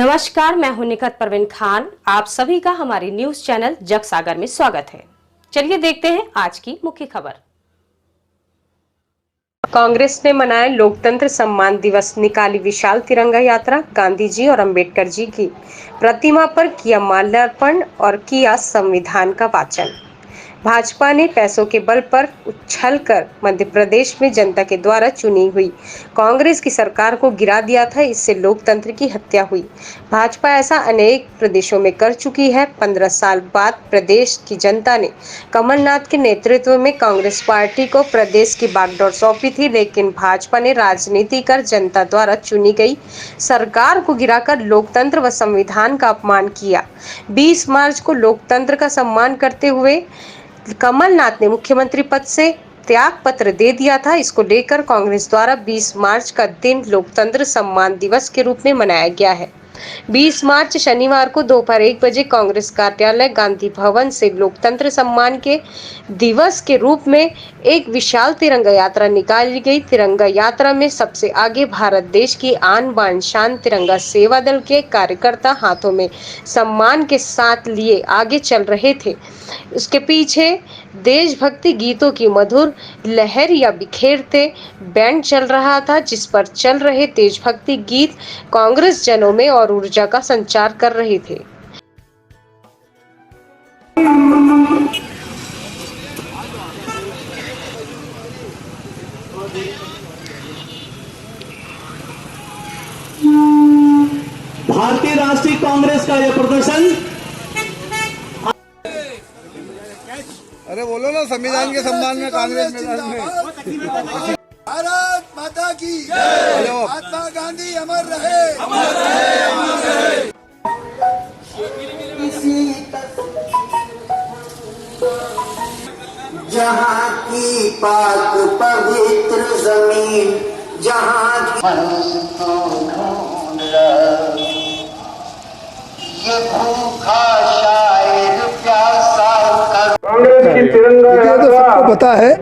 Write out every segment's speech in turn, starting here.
नमस्कार, मैं हूं निखत परवीन खान। आप सभी का हमारी न्यूज चैनल जग सागर में स्वागत है। चलिए देखते हैं आज की मुख्य खबर। कांग्रेस ने मनाया लोकतंत्र सम्मान दिवस, निकाली विशाल तिरंगा यात्रा, गांधी जी और अंबेडकर जी की प्रतिमा पर किया माल्यार्पण और किया संविधान का वाचन। भाजपा ने पैसों के बल पर उछलकर मध्य प्रदेश में जनता के द्वारा चुनी हुई कांग्रेस की सरकार को गिरा दिया था। इससे लोकतंत्र की हत्या हुई। भाजपा ऐसा अनेक प्रदेशों में कर चुकी है। 15 साल बाद प्रदेश की जनता ने कमलनाथ के नेतृत्व में कांग्रेस पार्टी को प्रदेश की बागडोर सौंपी थी, लेकिन भाजपा ने राजनीति कर जनता द्वारा चुनी गई सरकार को गिराकर लोकतंत्र व संविधान का अपमान किया। 20 मार्च को लोकतंत्र का सम्मान करते हुए कमलनाथ ने मुख्यमंत्री पद से त्याग पत्र दे दिया था। इसको लेकर कांग्रेस द्वारा 20 मार्च का दिन लोकतंत्र सम्मान दिवस के रूप में मनाया गया है। 20 मार्च शनिवार को दोपहर 1 बजे कांग्रेस कार्यालय गांधी भवन से लोकतंत्र सम्मान के दिवस के रूप में एक विशाल तिरंगा यात्रा निकाली गई। तिरंगा यात्रा में सबसे आगे भारत देश की आन बान शान तिरंगा सेवा दल के कार्यकर्ता हाथों में सम्मान के साथ लिए आगे चल रहे थे। उसके पीछे देशभक्ति गीतों की मधुर लहर या बिखेरते बैंड चल रहा था, जिस पर चल रहे देशभक्ति गीत कांग्रेस जनों में और ऊर्जा का संचार कर रहे थे। भारतीय राष्ट्रीय कांग्रेस का यह प्रदर्शन, अरे बोलो ना, संविधान के सम्मान में कांग्रेस मैदान में। भारत माता की जय, महात्मा गांधी अमर रहे, अमर रहे, अमर रहे। जहाँ की पाक पवित्र जमीन, जहाँ ये भूखा शायर प्यासा ये तो सबको पता है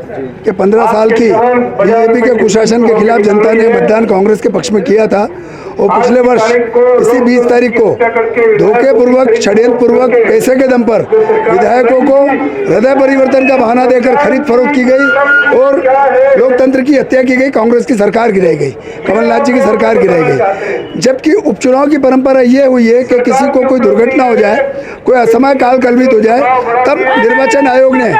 कि 15 साल की बीजेपी के कुशासन के खिलाफ जनता ने मतदान कांग्रेस के पक्ष में किया था और पिछले वर्ष इसी 20 तारीख को धोखेपूर्वक, षड्यंत्रपूर्वक पैसे के दम पर विधायकों को हृदय परिवर्तन का बहाना देकर खरीद फरोख्त की गई और लोकतंत्र की हत्या की गई। कांग्रेस की सरकार गिराई गई, कमलनाथ जी की सरकार गिराई गई। जबकि उपचुनाव की परंपरा ये हुई है कि किसी को कोई दुर्घटना हो जाए, कोई असमय काल कल्पित हो जाए, तब निर्वाचन आयोग ने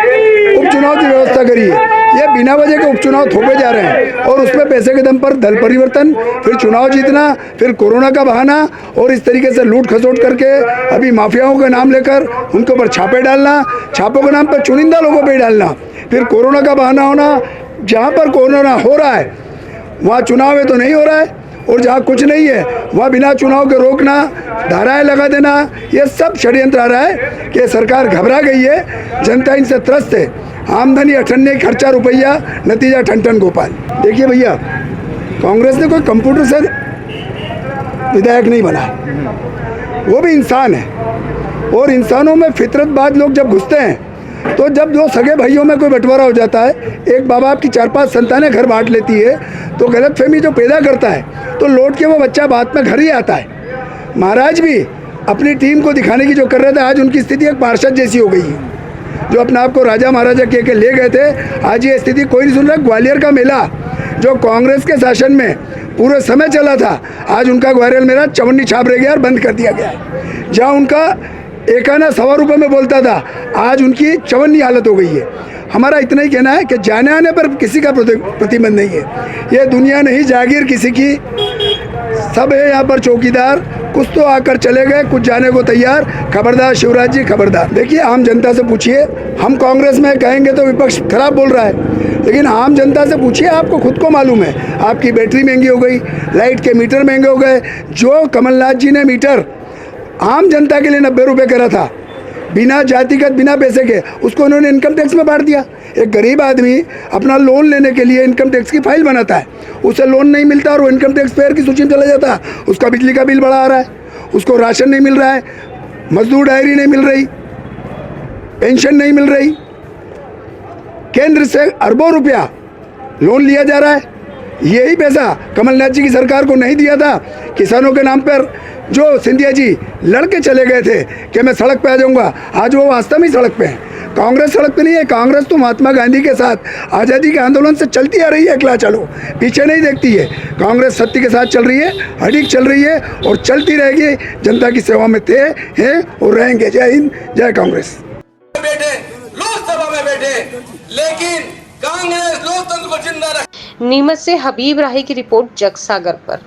उपचुनाव की व्यवस्था करी है। ये बिना वजह के उपचुनाव थोपे जा रहे हैं और उसमें पैसे के दम पर दल परिवर्तन, फिर चुनाव जीतना, फिर कोरोना का बहाना और इस तरीके से लूट खसोट करके अभी माफियाओं का नाम लेकर उनके ऊपर छापे डालना, छापों के नाम पर चुनिंदा लोगों पर डालना, फिर कोरोना का बहाना होना। जहाँ पर कोरोना हो रहा है वहाँ चुनाव है तो नहीं हो रहा है, और जहाँ कुछ नहीं है वहाँ बिना चुनाव के रोकना, धाराएं लगा देना, ये सब षड्यंत्र आ रहा है कि सरकार घबरा गई है, जनता इनसे त्रस्त है। आमदनी अठन्ने, खर्चा रुपया, नतीजा ठन गोपाल। देखिए भैया, कांग्रेस ने कोई कंप्यूटर से विधायक नहीं बना, वो भी इंसान है और इंसानों में फितरतबाज लोग जब घुसते हैं तो जब दो सगे भाइयों में कोई बंटवारा हो जाता है, एक बाप बाप की 4-5 संतानें घर बांट लेती है, तो गलतफहमी जो पैदा करता है तो लौट के वो बच्चा बात में घर ही आता है। महाराज भी अपनी टीम को दिखाने की जो कर रहे थे, आज उनकी स्थिति एक पार्षद जैसी हो गई है। जो अपने आप को राजा महाराजा कह के ले गए थे, आज ये स्थिति कोई नहीं सुन रहा। ग्वालियर का मेला जो कांग्रेस के शासन में पूरे समय चला था, आज उनका ग्वालियर मेला चवन्नी छाप रह गया और बंद कर दिया गया है। जहाँ उनका एक आना ₹1.25 में बोलता था, आज उनकी चवन्नी हालत हो गई है। हमारा इतना ही कहना है कि जाने आने पर किसी का प्रतिबंध नहीं है। ये दुनिया नहीं जागीर किसी की, सब है यहाँ पर चौकीदार। कुछ तो आकर चले गए, कुछ जाने को तैयार। खबरदार शिवराज जी, खबरदार। देखिए, आम जनता से पूछिए। हम कांग्रेस में कहेंगे तो विपक्ष खराब बोल रहा है, लेकिन आम जनता से पूछिए, आपको खुद को मालूम है आपकी बैटरी महंगी हो गई, लाइट के मीटर महंगे हो गए। जो कमलनाथ जी ने मीटर आम जनता के लिए 90 रुपये करा था, बिना जातिगत, बिना पैसे के, उसको उन्होंने इनकम टैक्स में बांट दिया। एक गरीब आदमी अपना लोन लेने के लिए इनकम टैक्स की फाइल बनाता है, उसे लोन नहीं मिलता और वो इनकम टैक्स पेयर की सूची में चला जाता है। उसका बिजली का बिल बढ़ा आ रहा है, उसको राशन नहीं मिल रहा है, मजदूर डायरी नहीं मिल रही, पेंशन नहीं मिल रही। केंद्र से अरबों रुपया लोन लिया जा रहा है। यही पैसा कमलनाथ जी की सरकार को नहीं दिया था, किसानों के नाम पर जो सिंधिया जी लड़के चले गए थे कि मैं सड़क पे आ जाऊंगा, आज वो वास्तव में सड़क पे हैं। कांग्रेस सड़क पे नहीं है, कांग्रेस तो महात्मा गांधी के साथ आज़ादी के आंदोलन से चलती आ रही है, अकेला चलो, पीछे नहीं देखती है। कांग्रेस सत्य के साथ चल रही है, अडिग चल रही है और चलती रहेगी। जनता की सेवा में थे, हैं और रहेंगे। जय हिंद, जय कांग्रेस। बैठे लोकसभा में बैठे, लेकिन कांग्रेस लोकतंत्र को जिंदा रख। नीमच से हबीब राही की रिपोर्ट, जग सागर पर।